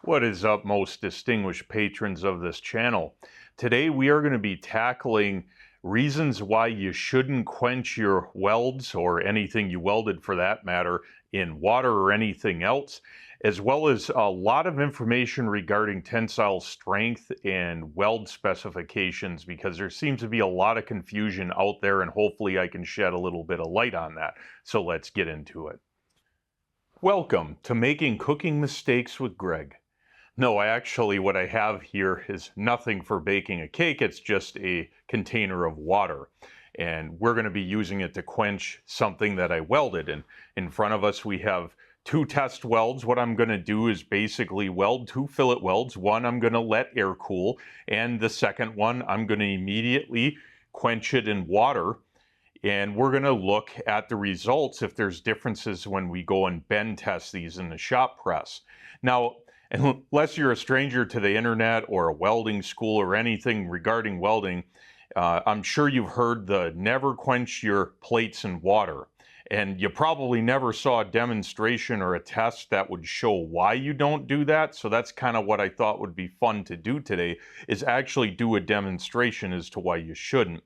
What is up, most distinguished patrons of this channel? Today we are going to be tackling reasons why you shouldn't quench your welds, or anything you welded for that matter, in water or anything else, as well as a lot of information regarding tensile strength and weld specifications, because there seems to be a lot of confusion out there, and hopefully I can shed a little bit of light on that. So let's get into it. Welcome to Making Cooking Mistakes with Greg. No, what I have here is nothing for baking a cake. It's just a container of water. And we're going to be using it to quench something that I welded. And in front of us, we have two test welds. What I'm going to do is basically weld two fillet welds. One I'm going to let air cool, and the second one I'm going to immediately quench it in water. And we're going to look at the results if there's differences when we go and bend test these in the shop press. Now, unless you're a stranger to the internet or a welding school or anything regarding welding, I'm sure you've heard the never quench your plates in water. And you probably never saw a demonstration or a test that would show why you don't do that. So that's kind of what I thought would be fun to do today, is actually do a demonstration as to why you shouldn't.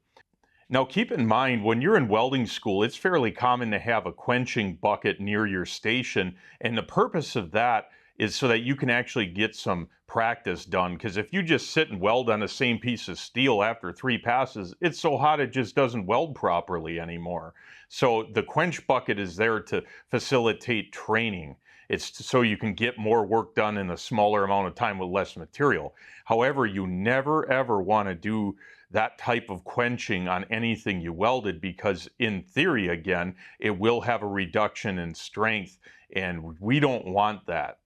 Now, keep in mind, when you're in welding school, it's fairly common to have a quenching bucket near your station. And the purpose of that is so that you can actually get some practice done. Because if you just sit and weld on the same piece of steel after 3 passes, it's so hot it just doesn't weld properly anymore. So the quench bucket is there to facilitate training. It's so you can get more work done in a smaller amount of time with less material. However, you never ever want to do that type of quenching on anything you welded, because in theory, again, it will have a reduction in strength, and we don't want that.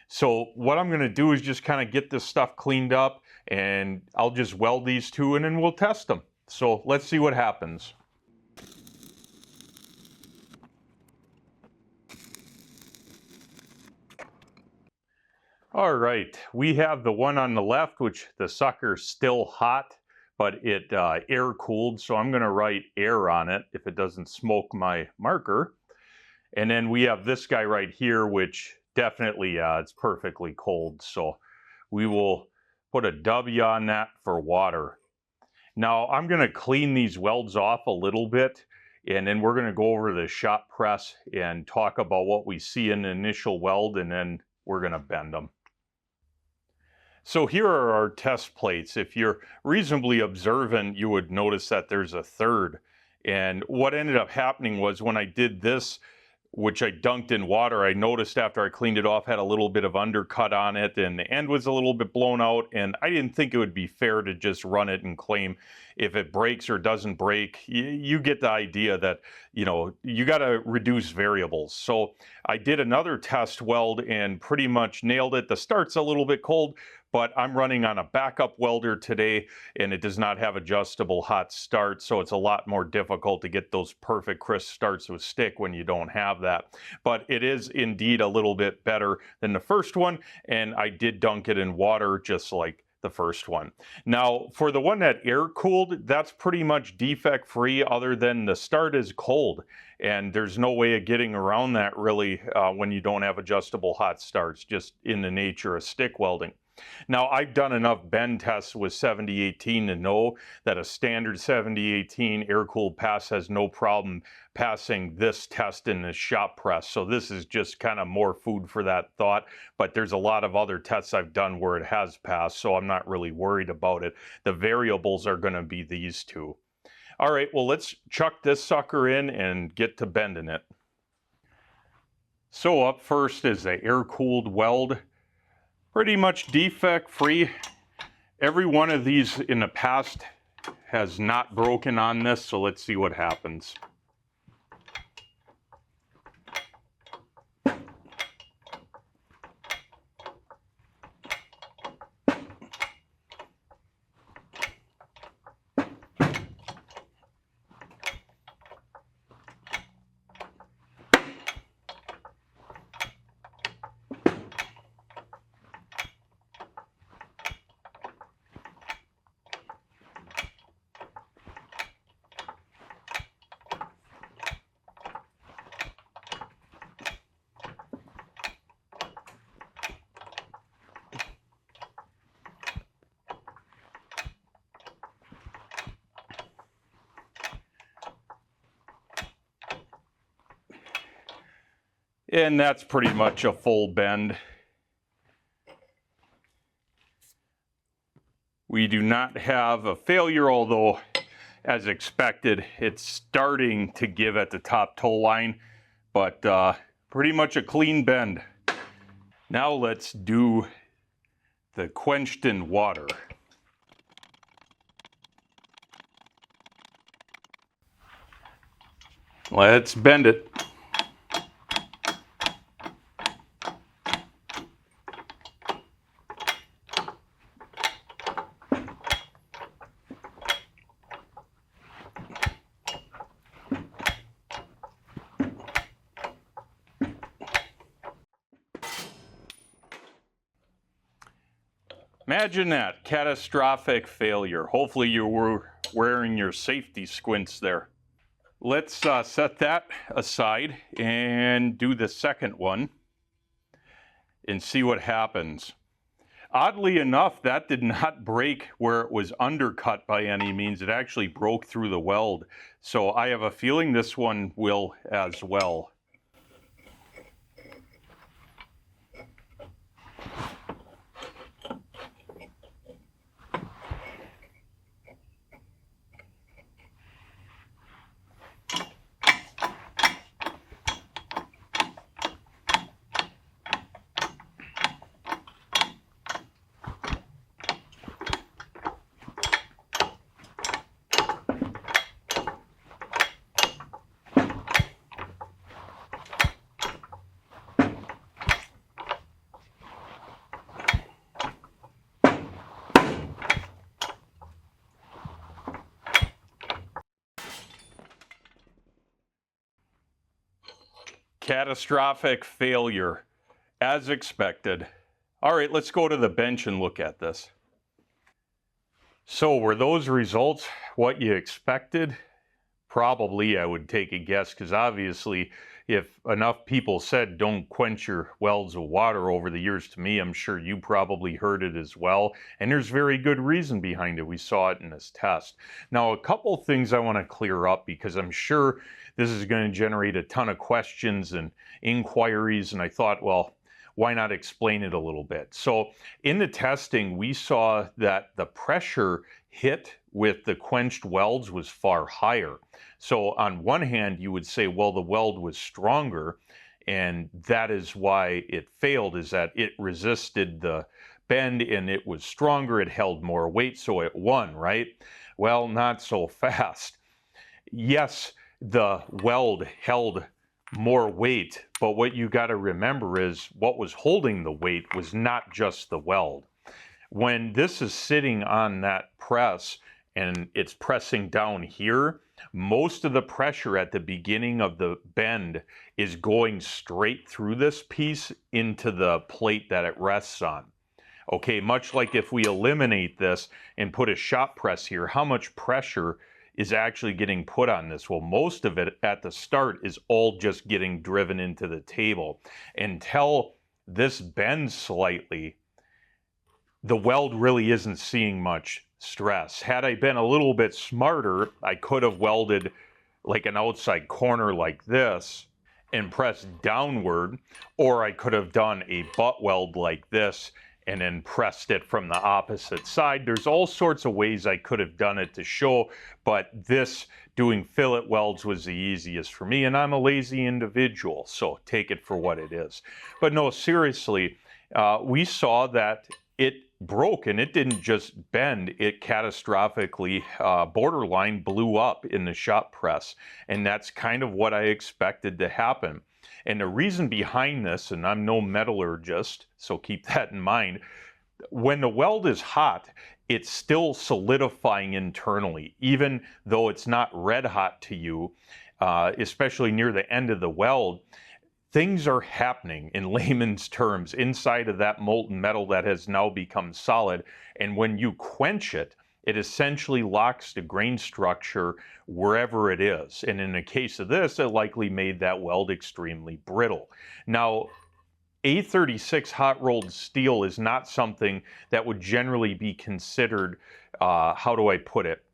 So what I'm going to do is just kind of get this stuff cleaned up, and I'll just weld these two and then we'll test them. So let's see what happens. All right, we have the one on the left, which the sucker's still hot, but it air cooled. So I'm going to write air on it if it doesn't smoke my marker. And then we have this guy right here, which definitely, it's perfectly cold. So we will put a W on that for water. Now I'm going to clean these welds off a little bit, and then we're going to go over the shop press and talk about what we see in the initial weld, and then we're going to bend them. So here are our test plates. If you're reasonably observant, you would notice that there's a third. And what ended up happening was, when I did this, which I dunked in water, I noticed after I cleaned it off, had a little bit of undercut on it, and the end was a little bit blown out, and I didn't think it would be fair to just run it and claim if it breaks or doesn't break. You get the idea that, you know, you got to reduce variables. So I did another test weld and pretty much nailed it. The start's a little bit cold, but I'm running on a backup welder today, and it does not have adjustable hot start, so it's a lot more difficult to get those perfect crisp starts with stick when you don't have that. But it is indeed a little bit better than the first one, and I did dunk it in water just like the first one. Now, for the one that air cooled, that's pretty much defect free, other than the start is cold, and there's no way of getting around that really when you don't have adjustable hot starts, just in the nature of stick welding. Now, I've done enough bend tests with 7018 to know that a standard 7018 air-cooled pass has no problem passing this test in the shop press. So this is just kind of more food for that thought, but there's a lot of other tests I've done where it has passed, so I'm not really worried about it. The variables are going to be these two. All right, well, let's chuck this sucker in and get to bending it. So up first is the air-cooled weld. Pretty much defect free. Every one of these in the past has not broken on this, so let's see what happens. And that's pretty much a full bend. We do not have a failure, although as expected, it's starting to give at the top toe line, but pretty much a clean bend. Now let's do the quenched in water. Let's bend it. Imagine that, catastrophic failure. Hopefully you were wearing your safety squints there. Let's set that aside and do the second one and see what happens. Oddly enough, that did not break where it was undercut by any means. It actually broke through the weld. So I have a feeling this one will as well. Catastrophic failure, as expected. All right, let's go to the bench and look at this. So were those results what you expected? Probably, I would take a guess, because obviously if enough people said don't quench your welds with water over the years, to me, I'm sure you probably heard it as well. And there's very good reason behind it. We saw it in this test. Now, a couple things I want to clear up, because I'm sure this is going to generate a ton of questions and inquiries. And I thought, well, why not explain it a little bit? So in the testing, we saw that the pressure hit with the quenched welds was far higher. So on one hand, you would say, well, the weld was stronger, and that is why it failed, is that it resisted the bend and it was stronger, it held more weight, so it won, right? Well, not so fast. Yes, the weld held more weight, but what you got to remember is what was holding the weight was not just the weld. When this is sitting on that press and it's pressing down here, most of the pressure at the beginning of the bend is going straight through this piece into the plate that it rests on. Okay, much like if we eliminate this and put a shop press here, how much pressure is actually getting put on this? Well, most of it at the start is all just getting driven into the table. Until this bends slightly, the weld really isn't seeing much stress. Had I been a little bit smarter, I could have welded like an outside corner like this and pressed downward, or I could have done a butt weld like this and then pressed it from the opposite side. There's all sorts of ways I could have done it to show, but this doing fillet welds was the easiest for me, and I'm a lazy individual, so take it for what it is. But no, seriously, we saw that it broke, and it didn't just bend, it catastrophically borderline blew up in the shop press, and that's kind of what I expected to happen. And the reason behind this, and I'm no metallurgist, so keep that in mind, when the weld is hot, it's still solidifying internally, even though it's not red hot to you, especially near the end of the weld. Things are happening, in layman's terms, inside of that molten metal that has now become solid. And when you quench it, it essentially locks the grain structure wherever it is. And in the case of this, it likely made that weld extremely brittle. Now, A36 hot rolled steel is not something that would generally be considered, how do I put it,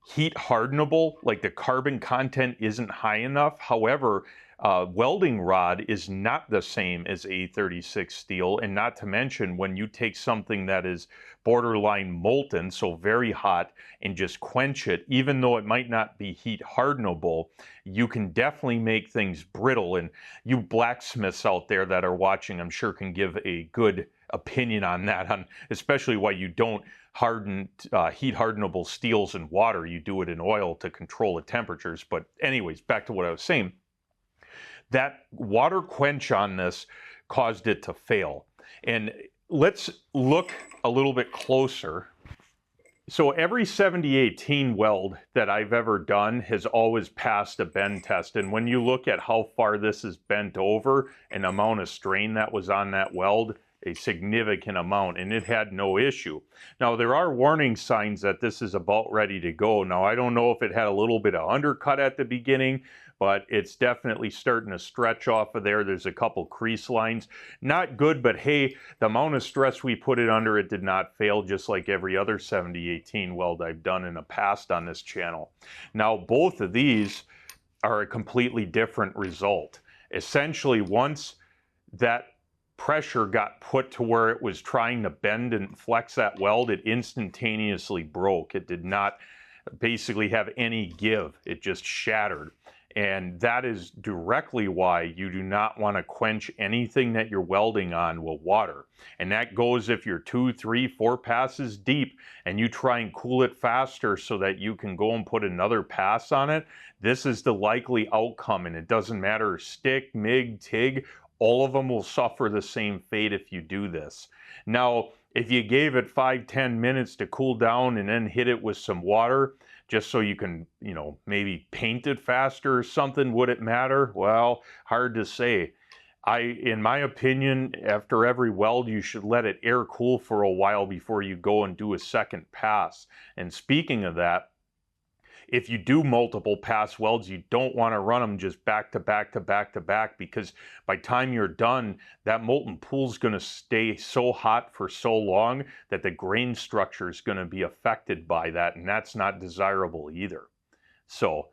heat hardenable. Like, the carbon content isn't high enough. However, welding rod is not the same as A36 steel, and not to mention when you take something that is borderline molten, so very hot, and just quench it, even though it might not be heat hardenable, you can definitely make things brittle. And you blacksmiths out there that are watching, I'm sure, can give a good opinion on that, on especially why you don't harden heat hardenable steels in water. You do it in oil to control the temperatures. But anyways, back to what I was saying. That water quench on this caused it to fail. And let's look a little bit closer. So every 7018 weld that I've ever done has always passed a bend test. And when you look at how far this is bent over and the amount of strain that was on that weld, a significant amount, and it had no issue. Now, there are warning signs that this is about ready to go. Now, I don't know if it had a little bit of undercut at the beginning, but it's definitely starting to stretch off of there. There's a couple crease lines. Not good, but hey, the amount of stress we put it under, it did not fail, just like every other 7018 weld I've done in the past on this channel. Now, both of these are a completely different result. Essentially, once that pressure got put to where it was trying to bend and flex that weld, it instantaneously broke. It did not basically have any give. It just shattered. And that is directly why you do not want to quench anything that you're welding on with water. And that goes if you're 2, 3, 4 passes deep and you try and cool it faster so that you can go and put another pass on it. This is the likely outcome, and it doesn't matter stick, MIG, TIG, all of them will suffer the same fate if you do this. Now, if you gave it 5-10 minutes to cool down and then hit it with some water, just so you can, maybe paint it faster or something, would it matter? Well, hard to say. In my opinion, after every weld, you should let it air cool for a while before you go and do a second pass. And speaking of that, if you do multiple pass welds, you don't want to run them just back to back to back to back, because by the time you're done, that molten pool is going to stay so hot for so long that the grain structure is going to be affected by that, and that's not desirable either. So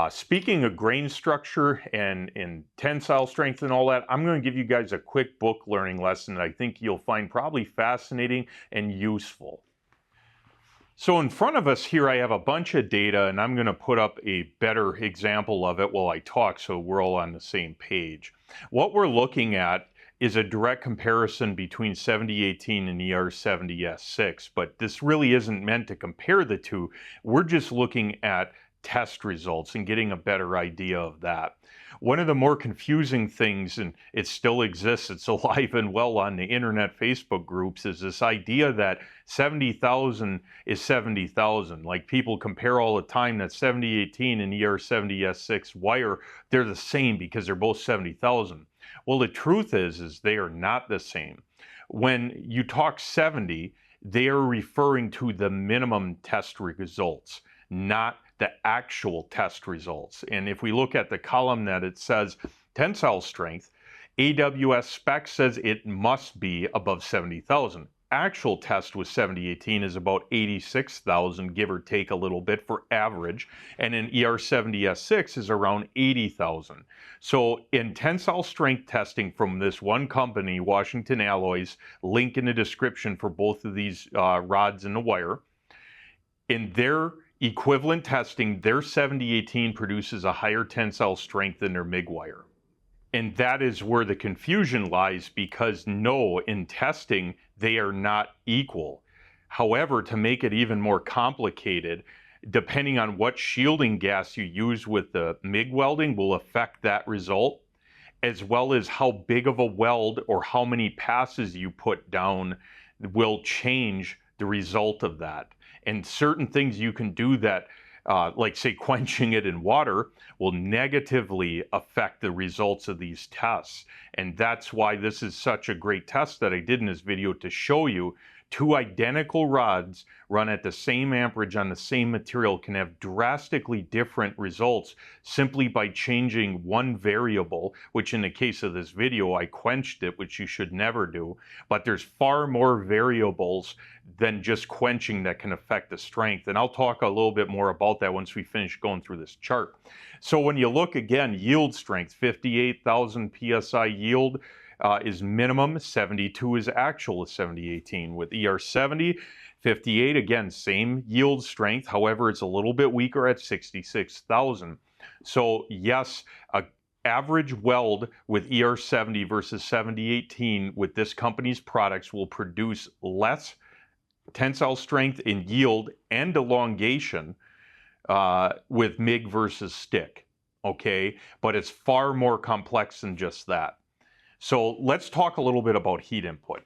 speaking of grain structure and tensile strength and all that, I'm going to give you guys a quick book learning lesson that I think you'll find probably fascinating and useful. So in front of us here, I have a bunch of data, and I'm going to put up a better example of it while I talk so we're all on the same page. What we're looking at is a direct comparison between 7018 and ER70S6, but this really isn't meant to compare the two. We're just looking at test results and getting a better idea of that. One of the more confusing things, and it still exists, it's alive and well on the internet Facebook groups, is this idea that 70,000 is 70,000. Like, people compare all the time that 7018 and ER70S6 wire, they're the same because they're both 70,000. Well, the truth is they are not the same. When you talk 70, they are referring to the minimum test results, not the actual test results. And if we look at the column that it says tensile strength, AWS spec says it must be above 70,000. Actual test with 7018 is about 86,000, give or take a little bit for average. And in ER70S6 is around 80,000. So in tensile strength testing from this one company, Washington Alloys, link in the description for both of these rods and the wire, in their equivalent testing, their 7018 produces a higher tensile strength than their MIG wire. And that is where the confusion lies, because no, in testing, they are not equal. However, to make it even more complicated, depending on what shielding gas you use with the MIG welding will affect that result, as well as how big of a weld or how many passes you put down will change the result of that. And certain things you can do that, like say quenching it in water, will negatively affect the results of these tests. And that's why this is such a great test that I did in this video, to show you two identical rods run at the same amperage on the same material can have drastically different results simply by changing one variable, which in the case of this video, I quenched it, which you should never do. But there's far more variables than just quenching that can affect the strength. And I'll talk a little bit more about that once we finish going through this chart. So when you look again, yield strength, 58,000 PSI yield is minimum, 72 is actual with 7018. With ER70, 58, again, same yield strength. However, it's a little bit weaker at 66,000. So yes, a average weld with ER70 versus 7018 with this company's products will produce less tensile strength in yield and elongation with MIG versus stick, okay? But it's far more complex than just that. So let's talk a little bit about heat input.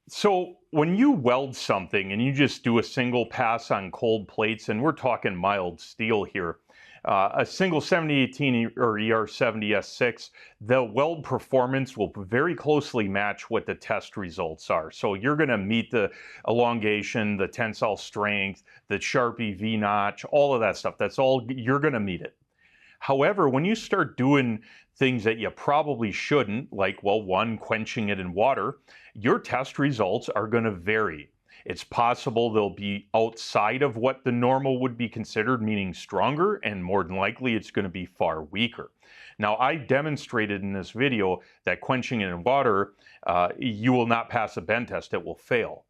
So when you weld something and you just do a single pass on cold plates, and we're talking mild steel here, a single 7018 or ER70S6, the weld performance will very closely match what the test results are. So you're going to meet the elongation, the tensile strength, the Sharpie V-notch, all of that stuff. That's all, you're going to meet it. However, when you start doing things that you probably shouldn't, like, well, one, quenching it in water, your test results are going to vary. It's possible they'll be outside of what the normal would be considered, meaning stronger, and more than likely it's going to be far weaker. Now, I demonstrated in this video that quenching it in water, you will not pass a bend test, it will fail.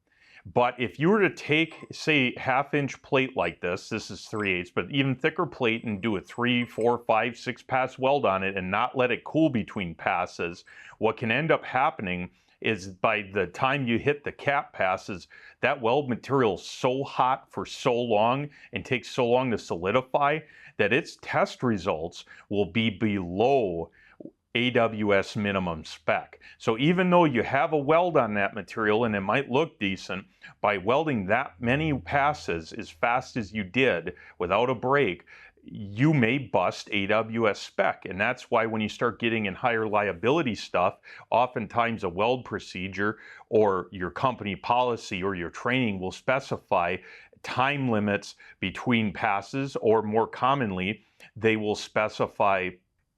But if you were to take, say, half-inch plate like this is 3/8, but even thicker plate, and do a 3, 4, 5, 6 pass weld on it and not let it cool between passes, what can end up happening is by the time you hit the cap passes, that weld material is so hot for so long and takes so long to solidify that its test results will be below AWS minimum spec. So even though you have a weld on that material and it might look decent, by welding that many passes as fast as you did without a break, you may bust AWS spec. And that's why when you start getting in higher liability stuff, oftentimes a weld procedure or your company policy or your training will specify time limits between passes, or more commonly, they will specify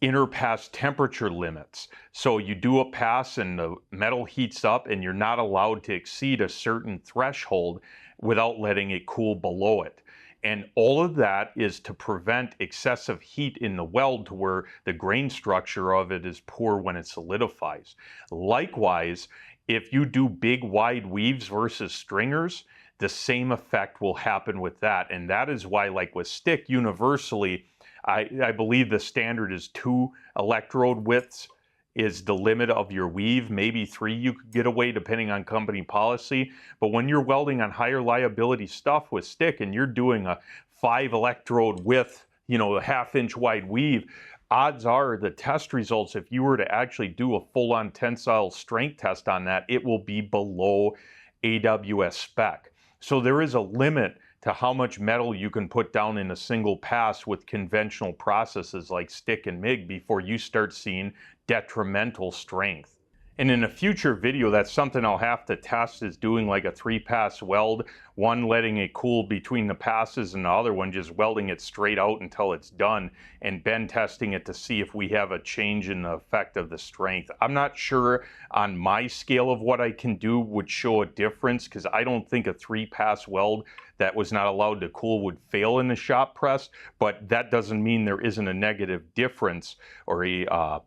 interpass temperature limits. So you do a pass and the metal heats up and you're not allowed to exceed a certain threshold without letting it cool below it. And all of that is to prevent excessive heat in the weld to where the grain structure of it is poor when it solidifies. Likewise, if you do big wide weaves versus stringers, the same effect will happen with that. And that is why, like with stick, universally, I believe the standard is 2 electrode widths is the limit of your weave. Maybe 3 you could get away depending on company policy. But when you're welding on higher liability stuff with stick and you're doing a 5 electrode width, a 1/2 inch wide weave, odds are the test results, if you were to actually do a full-on tensile strength test on that, it will be below AWS spec. So there is a limit to how much metal you can put down in a single pass with conventional processes like stick and MIG before you start seeing detrimental strength. And in a future video, that's something I'll have to test, is doing like a 3-pass weld, one letting it cool between the passes and the other one just welding it straight out until it's done, and bend testing it to see if we have a change in the effect of the strength. I'm not sure on my scale of what I can do would show a difference, because I don't think a 3-pass weld that was not allowed to cool would fail in the shop press, but that doesn't mean there isn't a negative difference or a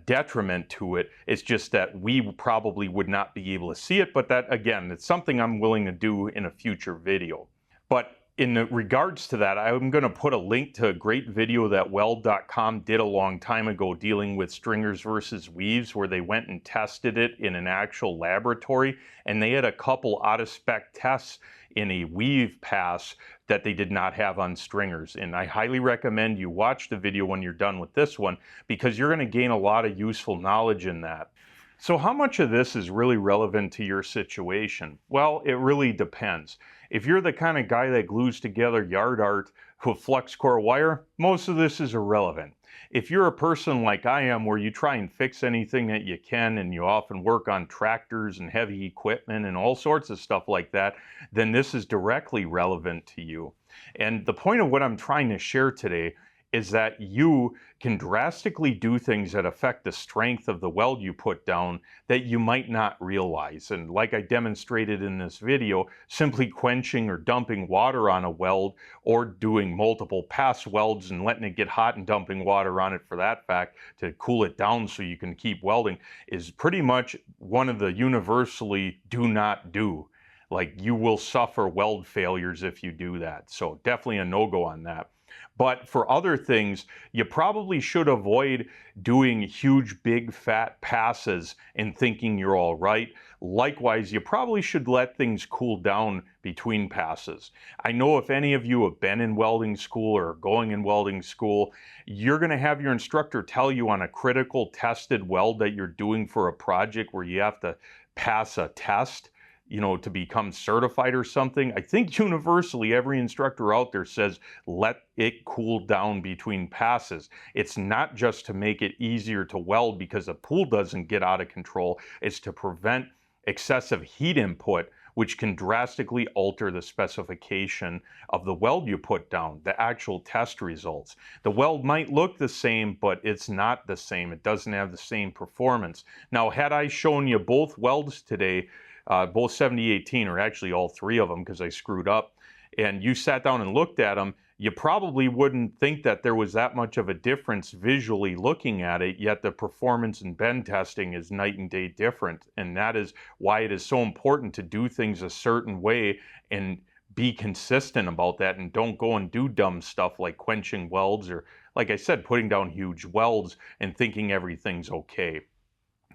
detriment to it. It's just that we probably would not be able to see it, but that, again, it's something I'm willing to do in a future video. But in regards to that, I'm going to put a link to a great video that weld.com did a long time ago dealing with stringers versus weaves, where they went and tested it in an actual laboratory, and they had a couple out-of-spec tests in a weave pass that they did not have on stringers. And I highly recommend you watch the video when you're done with this one, because you're going to gain a lot of useful knowledge in that. So how much of this is really relevant to your situation? Well, it really depends. If you're the kind of guy that glues together yard art with flux core wire, most of this is irrelevant. If you're a person like I am, where you try and fix anything that you can, and you often work on tractors and heavy equipment and all sorts of stuff like that, then this is directly relevant to you. And the point of what I'm trying to share today is that you can drastically do things that affect the strength of the weld you put down that you might not realize. And like I demonstrated in this video, simply quenching or dumping water on a weld, or doing multiple pass welds and letting it get hot and dumping water on it for that fact to cool it down so you can keep welding, is pretty much one of the universally do not do. Like, you will suffer weld failures if you do that. So definitely a no-go on that. But for other things, you probably should avoid doing huge, big, fat passes and thinking you're all right. Likewise, you probably should let things cool down between passes. I know if any of you have been in welding school or going in welding school, you're going to have your instructor tell you on a critical tested weld that you're doing for a project where you have to pass a test, you know, to become certified or something. I think universally every instructor out there says let it cool down between passes. It's not just to make it easier to weld because the pool doesn't get out of control. It's to prevent excessive heat input, which can drastically alter the specification of the weld you put down, the actual test results. The weld might look the same, but it's not the same. It doesn't have the same performance. Now, had I shown you both welds today, both 7018, or actually all three of them because I screwed up, and you sat down and looked at them, you probably wouldn't think that there was that much of a difference visually looking at it, yet the performance and bend testing is night and day different. And that is why it is so important to do things a certain way and be consistent about that, and don't go and do dumb stuff like quenching welds, or, like I said, putting down huge welds and thinking everything's okay.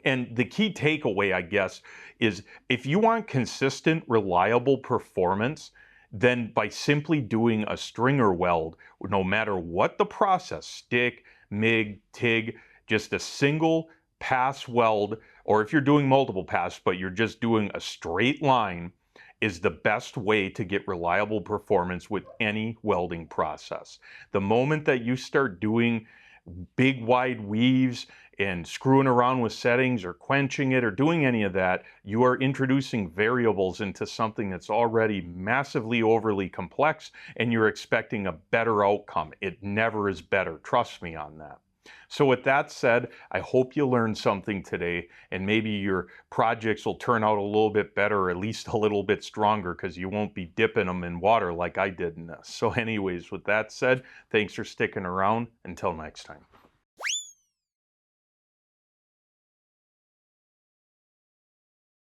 And the key takeaway, I guess, is if you want consistent, reliable performance, then by simply doing a stringer weld, no matter what the process, stick, MIG, TIG, just a single pass weld, or if you're doing multiple pass, but you're just doing a straight line, is the best way to get reliable performance with any welding process. The moment that you start doing big wide weaves and screwing around with settings or quenching it or doing any of that, you are introducing variables into something that's already massively overly complex, and you're expecting a better outcome. It never is better. Trust me on that. So with that said, I hope you learned something today, and maybe your projects will turn out a little bit better, or at least a little bit stronger, because you won't be dipping them in water like I did in this. So anyways, with that said, thanks for sticking around. Until next time.